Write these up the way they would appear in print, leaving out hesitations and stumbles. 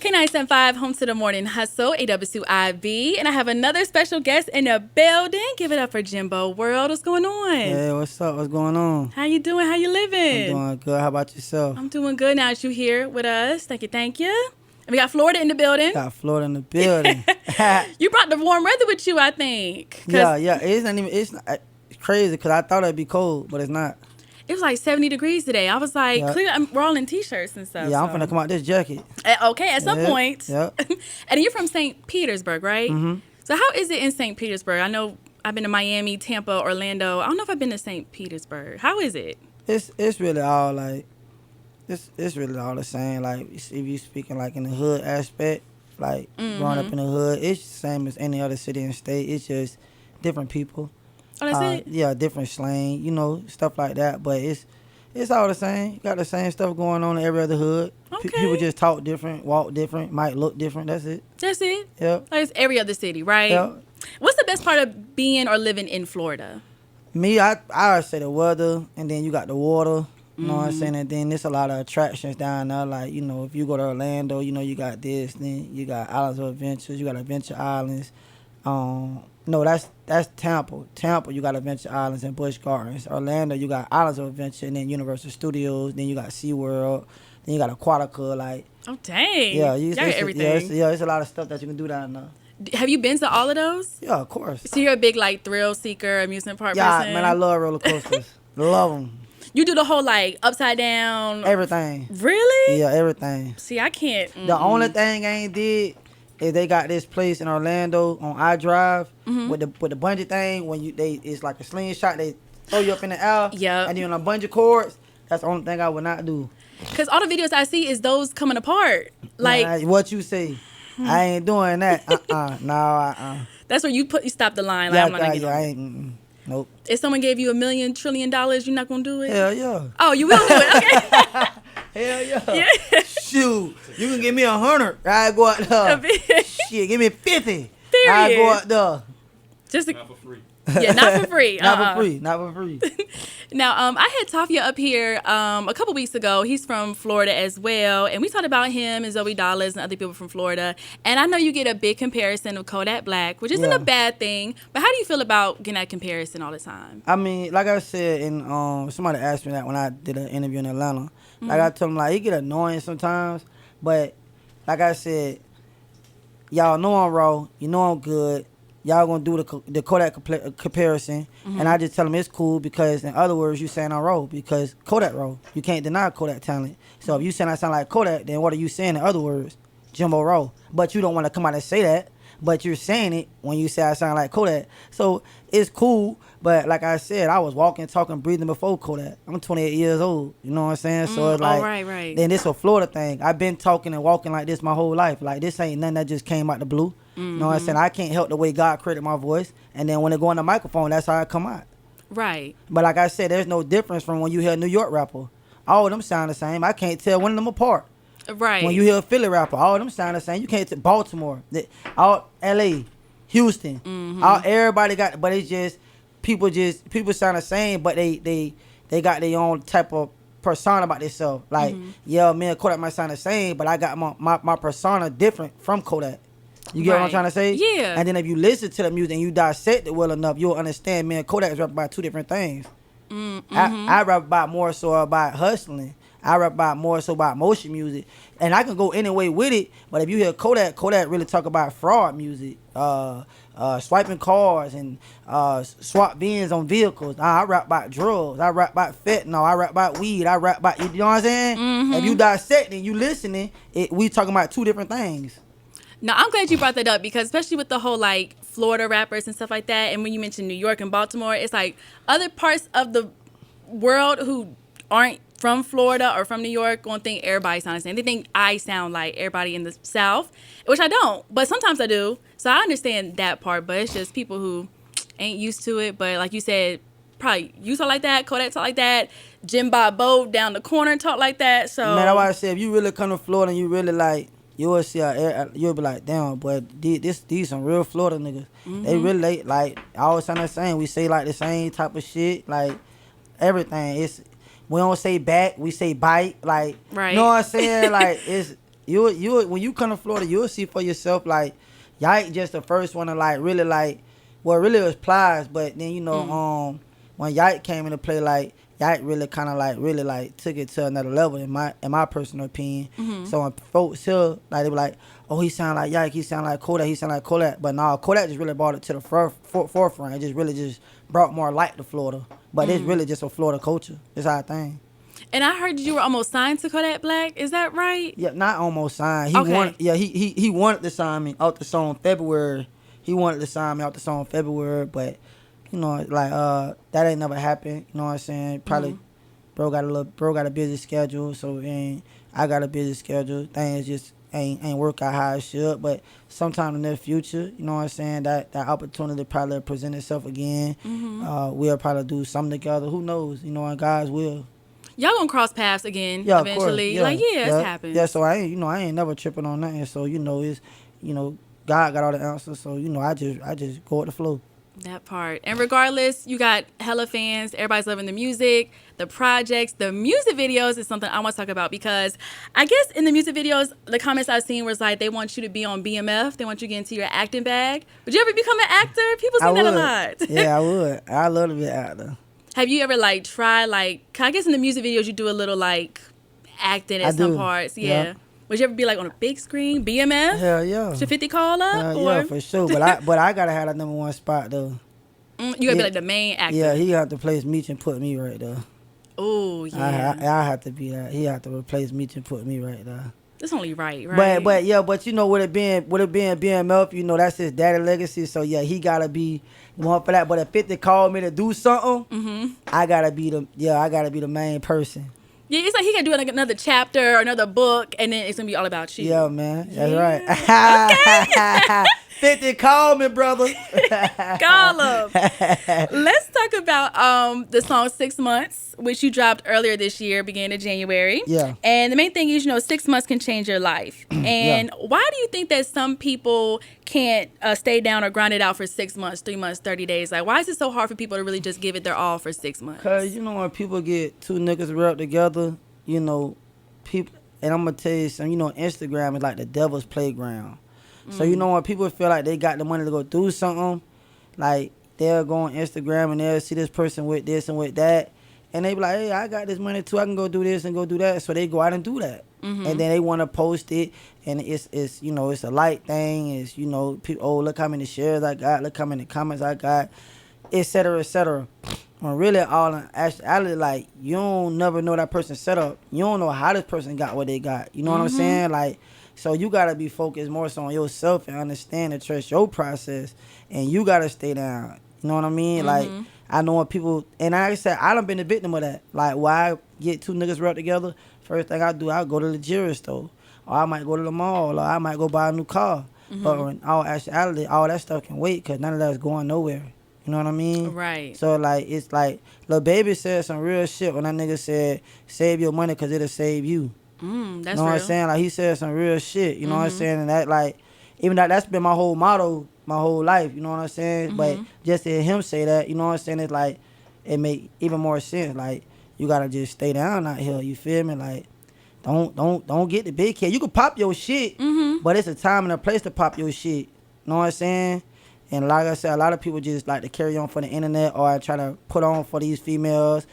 99.5 Home to the Morning Hustle, ayeeedubb, and I have another special guest in the building. Give it up for Jimbo World. What's going on? Hey, what's up? What's going on? How you doing? How you living? I'm doing good. How about yourself? I'm doing good now that you here with us. Thank you, thank you. And we got Florida in the building. Got Florida in the building. You brought the warm weather with you, I think. Yeah. It's crazy because I thought it'd be cold, but it's not. It was like 70 degrees today. I was like, we're all in t-shirts and stuff. Yeah, I'm finna come out this jacket. Okay, at some point. Yeah. And you're from St. Petersburg, right? Mm-hmm. So how is it in St. Petersburg? I know I've been to Miami, Tampa, Orlando. I don't know if I've been to St. Petersburg. How is it? It's really all like it's really all the same. Like if you speaking like in the hood aspect, like growing up in the hood, it's the same as any other city and state. It's just different people. Oh, that's it? Yeah, different slang, stuff like that. But it's all the same. You got the same stuff going on in every other hood. Okay. People just talk different, walk different, might look different. That's it. That's it? Yep. Like it's every other city, right? Yep. What's the best part of being or living in Florida? Me, I would say the weather, and then you got the water. You know what I'm saying? And then there's a lot of attractions down there. Like, if you go to Orlando, you got this. Then you got Islands of Adventures. You got Adventure Islands. No, that's Tampa. Tampa, you got Adventure Islands and Busch Gardens. Orlando, you got Islands of Adventure, and then Universal Studios. Then you got SeaWorld. Then you got Aquatica. Like, Oh, dang. yeah, you got everything. It's a lot of stuff that you can do down there. Have you been to all of those? Yeah, of course. So you're a big, like, thrill seeker, amusement park Yeah, person? man, I love roller coasters. Love them. You do the whole, like, upside down? Everything. Really? Yeah, everything. See, I can't. The only thing I ain't did is they got this place in Orlando on iDrive with the bungee thing. When it's like a slingshot. They throw you up in the air. Yep. And then on the bungee cords. That's the only thing I would not do. Because all the videos I see is those coming apart. Like, what you say? I ain't doing that. No. That's where you stop the line. Like, I'm not gonna get I ain't. Nope. If someone gave you $1 million trillion, you're not gonna do it? Hell yeah. Oh, you will do it. Okay. Hell yeah. Yeah. Shoot, you can give me 100. I go out there. Shit, give me 50. I go out there. Not for free. Yeah, not for free. Not for free. Now, I had Tafia up here a couple weeks ago. He's from Florida as well, and we talked about him and Zoe Dollars and other people from Florida. And I know you get a big comparison of Kodak Black, which isn't a bad thing. But how do you feel about getting that comparison all the time? I mean, like I said, somebody asked me that when I did an interview in Atlanta. Like I told them, like, it get annoying sometimes, but like I said, y'all know I'm raw, you know I'm good. Y'all gonna do the Kodak comparison, and I just tell them it's cool because, in other words, you saying I'm raw because Kodak raw. You can't deny Kodak talent. So if you saying I sound like Kodak, then what are you saying in other words? Jimbo raw. But you don't want to come out and say that. But you're saying it when you say I sound like Kodak. So it's cool. But like I said, I was walking, talking, breathing before Kodak. I'm 28 years old. You know what I'm saying? So it's like, right. Then this a Florida thing. I've been talking and walking like this my whole life. Like this ain't nothing that just came out the blue. You know what I'm saying? I can't help the way God created my voice. And then when it go on the microphone, that's how it come out. Right. But like I said, there's no difference from when you hear a New York rapper. All of them sound the same. I can't tell one of them apart. Right. When you hear a Philly rapper, all of them sound the same. You can't tell Baltimore, all L.A., Houston, all everybody got. But it's just people sound the same, but they got their own type of persona about themselves. Like yeah, me and Kodak might sound the same, but I got my persona different from Kodak. You get what I'm trying to say? Yeah. And then if you listen to the music and you dissect it well enough, you'll understand. Me and Kodak is rap about two different things. I rap about more so about hustling. I rap about more so about motion music, and I can go any way with it. But if you hear Kodak really talk about fraud music, swiping cars and swap bins on vehicles. I rap about drugs. I rap about fentanyl. I rap about weed. I rap about, you know what I'm saying? If you dissecting, you listening, we talking about two different things. No, I'm glad you brought that up because especially with the whole like Florida rappers and stuff like that, and when you mentioned New York and Baltimore, it's like other parts of the world who aren't from Florida or from New York gonna think everybody sounds the same. They think I sound like everybody in the South, which I don't, but sometimes I do. So I understand that part, but it's just people who ain't used to it. But like you said, probably you talk like that, Kodak talk like that, Jimbo down the corner talk like that. So man, that's why I said if you really come to Florida and you really like, you'll see you'll be like, damn, boy, these some real Florida niggas. They really like all sound the same. We say like the same type of shit, like everything. We don't say back, we say bite, like right. You know what I'm saying? Like you when you come to Florida, you'll see for yourself. Like, y'all ain't just the first one to like really like. Well, really it was Plies, but then when Yike came into play, like Yike really kind of like really like took it to another level in my personal opinion. So when folks here, like they were like, oh, he sound like Yike, he sound like Kodak, he sound like Kodak, but no, Kodak just really brought it to the forefront. It just really just brought more light to Florida. But it's really just a Florida culture. It's our thing. And I heard you were almost signed to Kodak Black. Is that right? Yeah, not almost signed. He wanted to sign me out the song February. He wanted to sign me out the song February, but that ain't never happened. You know what I'm saying? Probably bro got a busy schedule, so and I got a busy schedule. Things just ain't work out how it should. But sometime in the future, you know what I'm saying, that opportunity probably present itself again. We'll probably do something together. Who knows? You know, in God's will. Y'all gonna cross paths again eventually. It's happened. Yeah, so I ain't never tripping on nothing. So, it's God got all the answers. So, I just go with the flow. That part. And regardless, you got hella fans. Everybody's loving the music, the projects, the music videos is something I want to talk about because I guess in the music videos, the comments I've seen was like they want you to be on BMF. They want you to get into your acting bag. Would you ever become an actor? People say that a lot. Yeah, I would. I love to be an actor. Have you ever tried I guess in the music videos you do a little acting at some parts. Yeah. Would you ever be on a big screen, BMF? Hell yeah. Should 50 call up? Yeah, for sure. But I gotta have that number one spot though. You gotta be the main actor. Yeah, he have to replace Meech and put me right there. Oh yeah. I have to be that. He have to replace Meech and put me right there. That's only right? But with it being BMF, that's his daddy legacy. So yeah, he gotta be one for that. But if 50 called me to do something, I gotta be the main person. Yeah, it's he can do another chapter or another book, and then it's gonna be all about you. Yeah, man, that's right. Okay. 50, call me, brother. Call him. Let's talk about the song 6 Months, which you dropped earlier this year, beginning of January. Yeah. And the main thing is, 6 months can change your life. And why do you think that some people can't stay down or grind it out for 6 months, 3 months, 30 days? Why is it so hard for people to really just give it their all for 6 months? Because, when people get two niggas rubbed together, people, and I'm going to tell you something, Instagram is like the devil's playground. So, when people feel like they got the money to go do something, they'll go on Instagram and they'll see this person with this and with that. And they be like, hey, I got this money too. I can go do this and go do that. So they go out and do that. And then they want to post it. And it's a like thing. It's, people, oh, look how many shares I got. Look how many comments I got, et cetera, et cetera. When really actually, you don't never know that person's setup. You don't know how this person got what they got. You know what I'm saying? So you got to be focused more so on yourself and understand and trust your process. And you got to stay down. You know what I mean? I know when people, and like I said, I done been the victim of that. Why I get two niggas rubbed together, first thing I do, I'll go to the jewelry store. Or I might go to the mall. Or I might go buy a new car. But in all actuality, all that stuff can wait because none of that's going nowhere. You know what I mean? Right. So, it's Lil Baby said some real shit when that nigga said, save your money because it'll save you. That's you know real. what I'm saying? He said some real shit. You know what I'm saying? And that, even that's been my whole motto my whole life. You know what I'm saying? But just to hear him say that, you know what I'm saying? It's it make even more sense. You got to just stay down out here. You feel me? Don't get the big head. You can pop your shit, but it's a time and a place to pop your shit. You know what I'm saying? And like I said, a lot of people just like to carry on for the internet or try to put on for these females.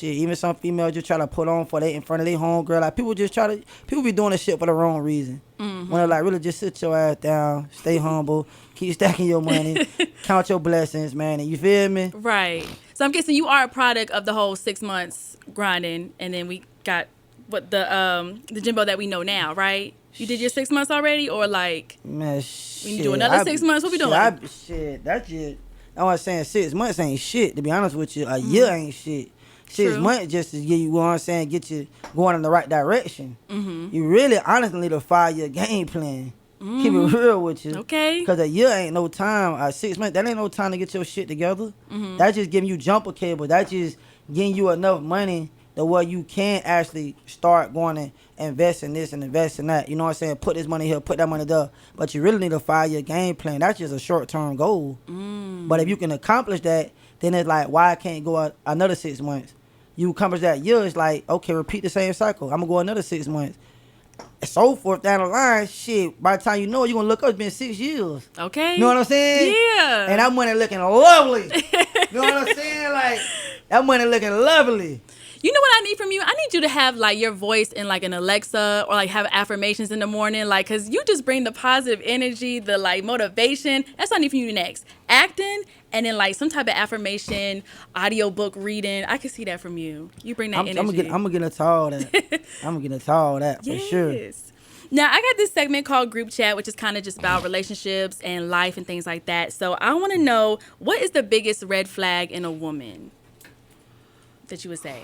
Even some females just try to put on for in front of their homegirl. People be doing this shit for the wrong reason. When they're really just sit your ass down, stay humble, keep stacking your money, count your blessings, man. And you feel me? Right. So I'm guessing you are a product of the whole 6 months grinding, and then we got the Jimbo that we know now, right? You did your 6 months already, or man, shit, when you do another 6 months, what we doing? That's just. I was saying 6 months ain't shit. To be honest with you, a year ain't shit. 6 months just to get you, what I'm saying, get you going in the right direction. You really honestly need to file your game plan. Keep it real with you. Okay. Because a year ain't no time. 6 months, that ain't no time to get your shit together. That's just giving you jumper cable. That's just getting you enough money to where you can actually start going and invest in this and invest in that. You know what I'm saying? Put this money here, put that money there. But you really need to file your game plan. That's just a short-term goal. But if you can accomplish that, then it's why I can't go another 6 months? You accomplish that year, it's okay, repeat the same cycle. I'm going to go another 6 months. so forth down the line, shit, by the time you know it, you're going to look up, it's been 6 years. Okay. You know what I'm saying? Yeah. And that money looking lovely. You know what I'm saying? Like, that money looking lovely. You know what I need from you? I need you to have like your voice in like an Alexa or like have affirmations in the morning, like, cause you just bring the positive energy, the like motivation. That's what I need from you next. Acting and then like some type of affirmation, audiobook reading. I can see that from you. You bring that energy. I'm gonna get into all that. I'm gonna get into all that for sure. Yes. Now, I got this segment called Group Chat, which is kind of just about relationships and life and things like that. So I want to know, what is the biggest red flag in a woman that you would say?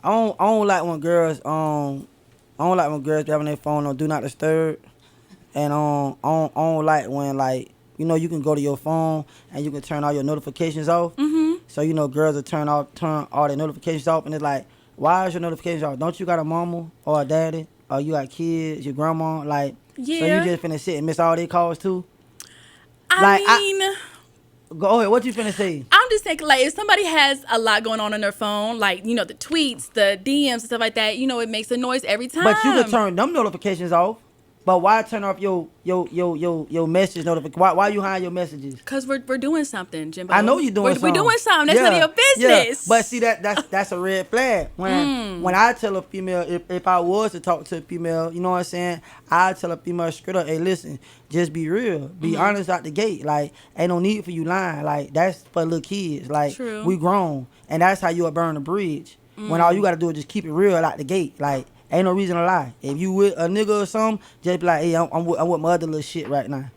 I don't like when girls be having their phone on do not disturb, and I don't like when, like, you know, you can go to your phone and you can turn all your notifications off. Mm-hmm. So you know girls will turn all their notifications off, and it's like, why is your notifications off? Don't you got a mama or a daddy, or you got kids, your grandma, like, Yeah. so you just finna sit and miss all their calls too? I mean, go ahead. What you finna say? I'm just saying, like, if somebody has a lot going on their phone, like, you know, the tweets, the DMs and stuff like that, you know, it makes a noise every time. But you can turn them notifications off. But why turn off your message notification? Why you hide your messages? Because we're doing something, Jimbo. I know you're doing something. We're doing something. That's none of your business. Yeah. But see, that's a red flag. When I tell a female, if I was to talk to a female, you know what I'm saying, I tell a female straight up, hey, listen, just be real. Be honest out the gate. Like, ain't no need for you lying. Like, that's for little kids. Like, True. We grown. And that's how you'll burn the bridge. When all you got to do is just keep it real out the gate. Like, ain't no reason to lie. If you with a nigga or something, just be like, hey, I'm with my other little shit right now.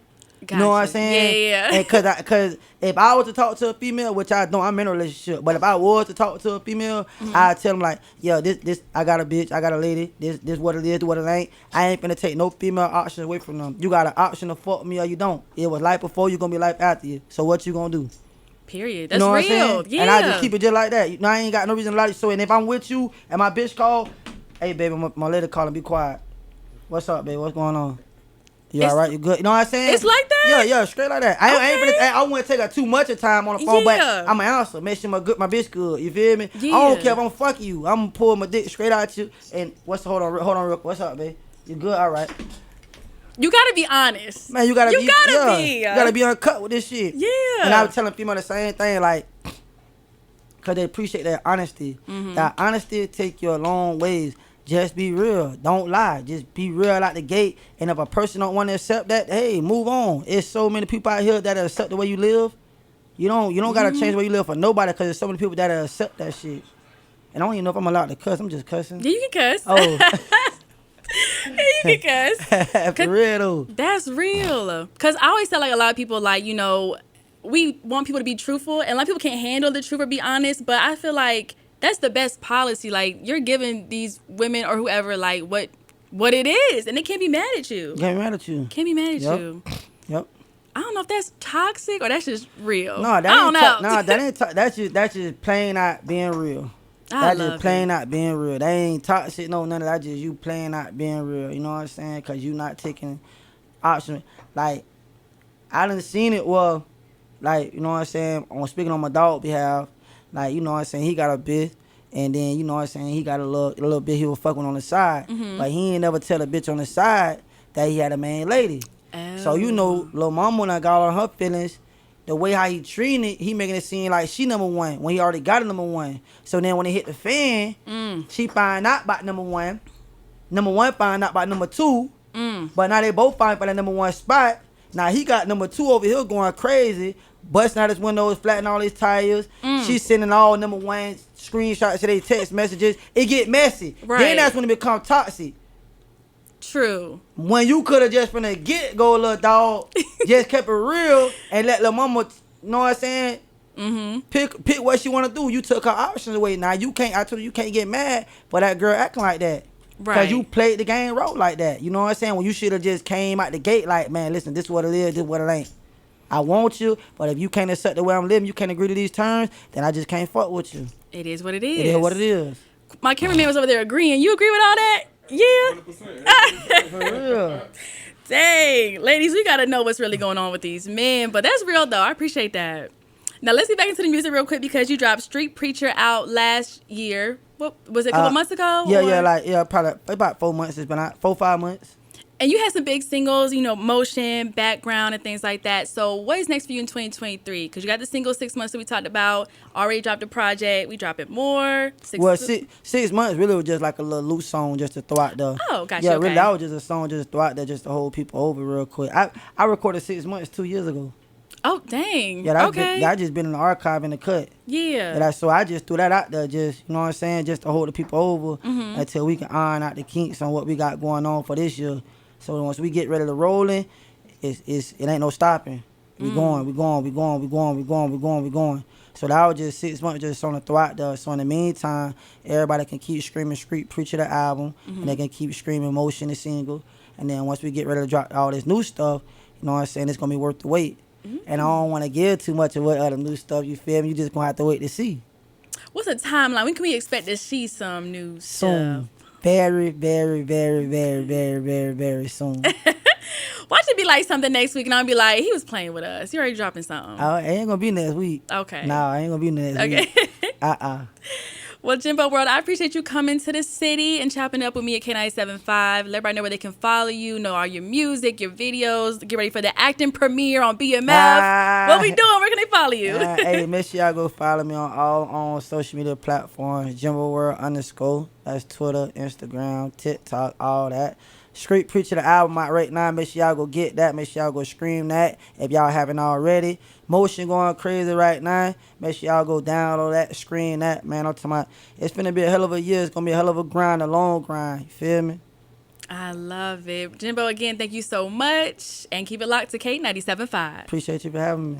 Gotcha. You know what I'm saying? Yeah. And cause if I was to talk to a female, which I don't, I'm in a relationship, but if I was to talk to a female, I'd tell them like, yo, this, I got a bitch, I got a lady, this what it is, what it ain't. I ain't finna take no female options away from them. You got an option to fuck me or you don't. It was life before, you gonna be life after you. So what you gonna do? Period. That's you know what real. I'm saying? Yeah. And I just keep it just like that. You know, I ain't got no reason to lie to you. So, and if I'm with you and my bitch call, hey, baby, my lady calling, be quiet. What's up, baby? What's going on? You all right? You good? You know what I'm saying? It's like that? Yeah, straight like that. I wouldn't take her too much of time on the phone, but I'm an answer. Make sure my bitch good. You feel me? Yeah. I don't care if I'm fucking you. I'm gonna pull my dick straight out you. And hold on, real quick. What's up, baby? You good? All right. You gotta be honest. Man, you gotta be. You gotta be uncut with this shit. Yeah. And I was telling female the same thing, like, cause they appreciate that honesty. That honesty take you a long ways. Just be real. Don't lie. Just be real out the gate. And if a person don't want to accept that, hey, move on. It's so many people out here that accept the way you live. You don't gotta change the way you live for nobody, cause there's so many people that accept that shit. And I don't even know if I'm allowed to cuss. I'm just cussing. Yeah, you can cuss. Oh. Yeah, you can cuss. For real though. That's real. Cause I always tell like a lot of people, like, you know, we want people to be truthful, and a lot of people can't handle the truth or be honest. But I feel like that's the best policy. Like, you're giving these women or whoever like what it is, and they can't be mad at you. Can't be mad at you. Can't be mad at Yep. you. Yep. I don't know if that's toxic or that's just real. No, that I don't know. that ain't. That's just plain not being real. I That's love just plain it. not being real. They ain't toxic, no, none of that. Just you plain not being real. You know what I'm saying? Cause you not taking option. Like, I done seen it. Well, like, you know what I'm saying? On speaking on my dog behalf, like, you know what I'm saying? He got a bitch, and then, you know what I'm saying? He got a little bit he was fucking on the side, but he ain't never tell a bitch on the side that he had a main lady. So, you know, little mama when I got on her feelings, the way how he treating it, he making it seem like she number one when he already got a number one. So then when it hit the fan, she find out about number one. Number one find out about number two. But now they both find for that number one spot. Now he got number two over here going crazy, busting out his windows, flattening all his tires. She's sending all number one screenshots to their text messages. It get messy. Right. Then that's when it become toxic. True. When you could have just from the get-go, little dog, just kept it real and let little mama, you know what I'm saying? Pick what she want to do. You took her options away. Now you can't. I told you, you can't get mad for that girl acting like that. Right. Cause you played the game role like that. You know what I'm saying? When you should have just came out the gate like, man, listen, this is what it is. This is what it ain't. I want you, but if you can't accept the way I'm living, you can't agree to these terms, then I just can't fuck with you. It is what it is. It is what it is. My cameraman was over there agreeing. You agree with all that? Yeah. For real. Dang. Ladies, we got to know what's really going on with these men. But that's real, though. I appreciate that. Now, let's get back into the music real quick because you dropped Street Preacher out last year. What was it? A couple months ago? Yeah, probably about 4 months. It's been out 4-5 months. And you had some big singles, you know, Motion, Background, and things like that. So what is next for you in 2023? Because you got the single 6 months that we talked about. Already dropped a project. We dropping more. 6 months really was just like a little loose song just to throw out there. Oh, gotcha. Yeah, okay. really, that was just a song just to throw out there just to hold people over real quick. I recorded 6 months 2 years ago. Oh, dang. Yeah, okay. That just been in the archive in the cut. Yeah. So I just threw that out there, just, you know what I'm saying, just to hold the people over until we can iron out the kinks on what we got going on for this year. So once we get ready to rolling, it ain't no stopping. We going. So that was just 6 months just on the throw out there. So in the meantime, everybody can keep screaming Street Preacher the album, and they can keep screaming Motion the single. And then once we get ready to drop all this new stuff, you know what I'm saying, it's gonna be worth the wait. And I don't want to give too much of what other new stuff, you feel me? You just gonna have to wait to see. What's the timeline? When can we expect to see some new Soon. stuff? Very, very, very, very, very, very, very soon. Watch it be like something next week, and I'll be like, he was playing with us. You already dropping something. It ain't gonna be next week. Okay. Nah, it ain't gonna be next week. Well, Jimbo World, I appreciate you coming to the city and chopping up with me at K97.5. Let everybody know where they can follow you, know all your music, your videos, get ready for the acting premiere on BMF. What we doing? Where can they follow you? Hey, make sure y'all go follow me on all on social media platforms, Jimbo World _. That's Twitter, Instagram, TikTok, all that. Street Preacher the album out right now. Make sure y'all go get that. Make sure y'all go stream that if y'all haven't already. Motion going crazy right now. Make sure y'all go download that, screen that, man. I'm talking about it's finna be a hell of a year. It's gonna be a hell of a grind, a long grind. You feel me? I love it. Jimbo, again, thank you so much. And keep it locked to K97.5. Appreciate you for having me.